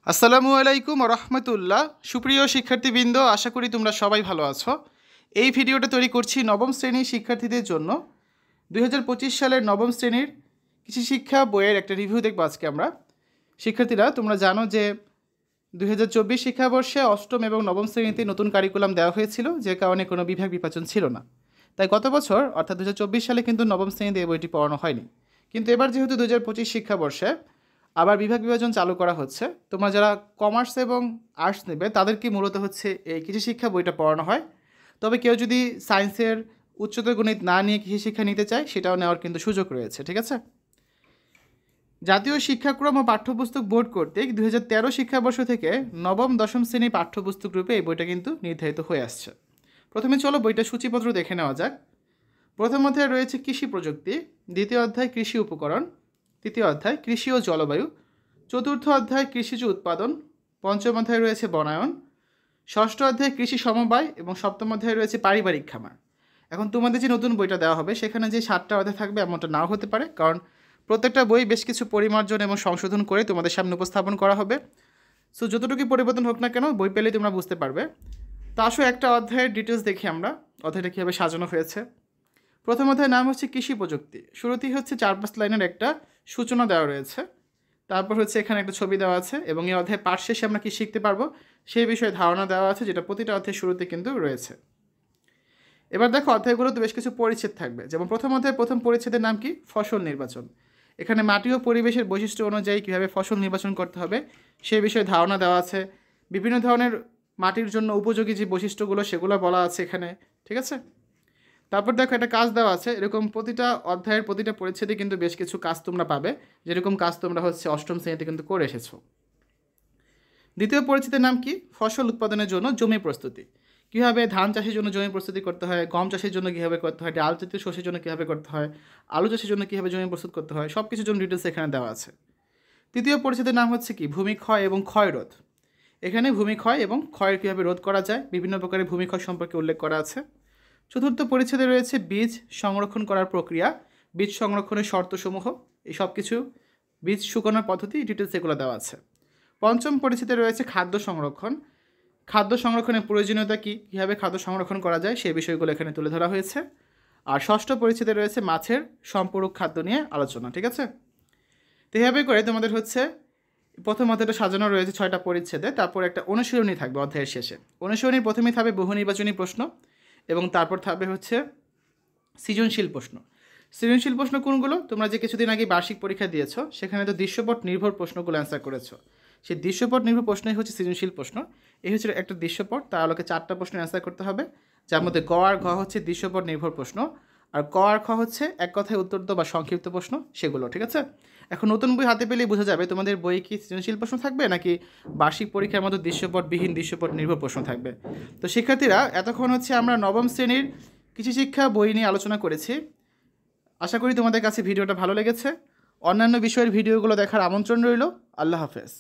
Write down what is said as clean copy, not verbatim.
আসসালামু আলাইকুম রহমতুল্লাহ। সুপ্রিয় শিক্ষার্থীবৃন্দ, আশা করি তোমরা সবাই ভালো আছো। এই ভিডিওটা তৈরি করছি নবম শ্রেণীর শিক্ষার্থীদের জন্য। 2025 সালের নবম শ্রেণীর কৃষি শিক্ষা বইয়ের একটা রিভিউ দেখবো আজকে আমরা। শিক্ষার্থীরা, তোমরা জানো যে 2024 শিক্ষাবর্ষে অষ্টম এবং নবম শ্রেণীতে নতুন কারিকুলাম দেওয়া হয়েছিল, যে কারণে কোনো বিভাগ বিভাজন ছিল না। তাই গত বছর অর্থাৎ 2024 সালে কিন্তু নবম শ্রেণীতে এই বইটি পড়ানো হয়নি। কিন্তু এবার যেহেতু 2025 শিক্ষাবর্ষে আবার বিভাগ বিভাজন চালু করা হচ্ছে, তোমরা যারা কমার্স এবং আর্টস নেবে তাদেরকে মূলত হচ্ছে এই কৃষি শিক্ষা বইটা পড়ানো হয়। তবে কেউ যদি সায়েন্সের উচ্চতর গণিত না নিয়ে কৃষি শিক্ষা নিতে চায়, সেটাও নেওয়ার কিন্তু সুযোগ রয়েছে। ঠিক আছে। জাতীয় শিক্ষাক্রম ও পাঠ্যপুস্তক বোর্ড কর্তৃক 2013 শিক্ষাবর্ষ থেকে নবম দশম শ্রেণী পাঠ্যপুস্তক রূপে এই বইটা কিন্তু নির্ধারিত হয়ে আসছে। প্রথমে চলো বইটা সূচিপত্র দেখে নেওয়া যাক। প্রথম অধ্যায়ে রয়েছে কৃষি প্রযুক্তি, দ্বিতীয় অধ্যায় কৃষি উপকরণ, তৃতীয় অধ্যায় কৃষি ও জলবায়ু, চতুর্থ অধ্যায় কৃষিজ উৎপাদন, পঞ্চম অধ্যায় রয়েছে বনায়ন, ষষ্ঠ অধ্যায় কৃষি সমবায় এবং সপ্তম অধ্যায় রয়েছে পারিবারিক খামার। এখন তোমাদের যে নতুন বইটা দেওয়া হবে সেখানে যে 7টা অধ্যায় থাকবে এমনটা নাও হতে পারে, কারণ প্রত্যেকটা বই বেশ কিছু পরিমার্জন এবং সংশোধন করে তোমাদের সামনে উপস্থাপন করা হবে। সো যতটুকু পরিবর্তন হোক না কেন, বই পেলেই তোমরা বুঝতে পারবে। তো আসো একটা অধ্যায়ের ডিটেলস দেখি আমরা, অধ্যায়টা কীভাবে সাজানো হয়েছে। প্রথম অধ্যায়ের নাম হচ্ছে কৃষি প্রযুক্তি। শুরুতেই হচ্ছে 4-5 লাইনের একটা সূচনা দেওয়া রয়েছে। তারপর হচ্ছে এখানে একটা ছবি দেওয়া আছে এবং এই অধ্যায় পাঠ শেষে আমরা কী শিখতে পারবো সেই বিষয়ে ধারণা দেওয়া আছে, যেটা প্রতিটা অধ্যায়ের শুরুতে কিন্তু রয়েছে। এবার দেখো, অধ্যায়গুলোতে বেশ কিছু পরিচ্ছেদ থাকবে। যেমন প্রথম অধ্যায়ের প্রথম পরিচ্ছেদের নাম কি? ফসল নির্বাচন। এখানে মাটি ও পরিবেশের বৈশিষ্ট্য অনুযায়ী কীভাবে ফসল নির্বাচন করতে হবে সেই বিষয়ে ধারণা দেওয়া আছে। বিভিন্ন ধরনের মাটির জন্য উপযোগী যে বৈশিষ্ট্যগুলো সেগুলো বলা আছে এখানে। ঠিক আছে। তারপর দেখো একটা কাজ দেওয়া আছে। এরকম প্রতিটা অধ্যায়ের প্রতিটা পরিচ্ছেদে কিন্তু বেশ কিছু কাজ তোমরা পাবে, যেরকম কাজ তোমরা হচ্ছে অষ্টম শ্রেণীতে কিন্তু করে এসেছো। দ্বিতীয় পরিচ্ছেদের নাম কি? ফসল উৎপাদনের জন্য জমি প্রস্তুতি। কীভাবে ধান চাষের জন্য জমি প্রস্তুতি করতে হয়, গম চাষের জন্য কীভাবে করতে হয়, ডাল জাতীয় শস্যের জন্য কীভাবে করতে হয়, আলু চাষের জন্য কীভাবে জমি প্রস্তুত করতে হয়, সব কিছুর জন্য ডিটেলস এখানে দেওয়া আছে। তৃতীয় পরিচ্ছেদের নাম হচ্ছে কি? ভূমিক্ষয় এবং ক্ষয়রোধ। এখানে ভূমিক্ষয় এবং ক্ষয়ের কীভাবে রোধ করা যায়, বিভিন্ন প্রকারের ভূমিক্ষয় সম্পর্কে উল্লেখ করা আছে। চতুর্থ পরিচ্ছেদে রয়েছে বীজ সংরক্ষণ করার প্রক্রিয়া, বীজ সংরক্ষণের শর্তসমূহ, এই সব কিছু, বীজ শুকানোর পদ্ধতি, ডিটেলস এগুলো দেওয়া আছে। পঞ্চম পরিচ্ছেদে রয়েছে খাদ্য সংরক্ষণ। খাদ্য সংরক্ষণের প্রয়োজনীয়তা কী, কীভাবে খাদ্য সংরক্ষণ করা যায় সেই বিষয়গুলো এখানে তুলে ধরা হয়েছে। আর ষষ্ঠ পরিচ্ছেদে রয়েছে মাছের সম্পূরক খাদ্য নিয়ে আলোচনা। ঠিক আছে। তো এভাবে করে তোমাদের হচ্ছে প্রথম অধ্যায়টা সাজানো রয়েছে 6টা পরিচ্ছেদে। তারপর একটা অনুশীলনী থাকবে অধ্যায়ের শেষে। অনুশীলনীর প্রথমেই থাকবে বহু নির্বাচনী প্রশ্ন এবং তারপর থাকবে হচ্ছে সৃজনশীল প্রশ্ন। সৃজনশীল প্রশ্ন কোনগুলো? তোমরা যে কিছুদিন আগে বার্ষিক পরীক্ষা দিয়েছো সেখানে তো দৃশ্যপট নির্ভর প্রশ্নগুলো অ্যান্সার করেছো। সেই দৃশ্যপট নির্ভর প্রশ্নই হচ্ছে সৃজনশীল প্রশ্ন। এই হচ্ছে একটা দৃশ্যপট, তার আলোকে 4টা প্রশ্ন অ্যান্সার করতে হবে, যার মধ্যে গ আর ঘ হচ্ছে দৃশ্যপট নির্ভর প্রশ্ন, আর ক আর খ হচ্ছে এক কথায় উত্তর বা সংক্ষিপ্ত প্রশ্ন, সেগুলো। ঠিক আছে। এখন নতুন বই হাতে পেলেই বোঝা যাবে তোমাদের বই কি সৃজনশীল প্রশ্ন থাকবে নাকি বার্ষিক পরীক্ষার মতো দৃশ্যপটবিহীন দৃশ্যপট নির্ভর প্রশ্ন থাকবে। তো শিক্ষার্থীরা, এতক্ষণ হচ্ছে আমরা নবম শ্রেণীর কৃষি শিক্ষা বই নিয়ে আলোচনা করেছি। আশা করি তোমাদের কাছে ভিডিওটা ভালো লেগেছে। অন্যান্য বিষয়ের ভিডিওগুলো দেখার আমন্ত্রণ রইল। আল্লাহ হাফেজ।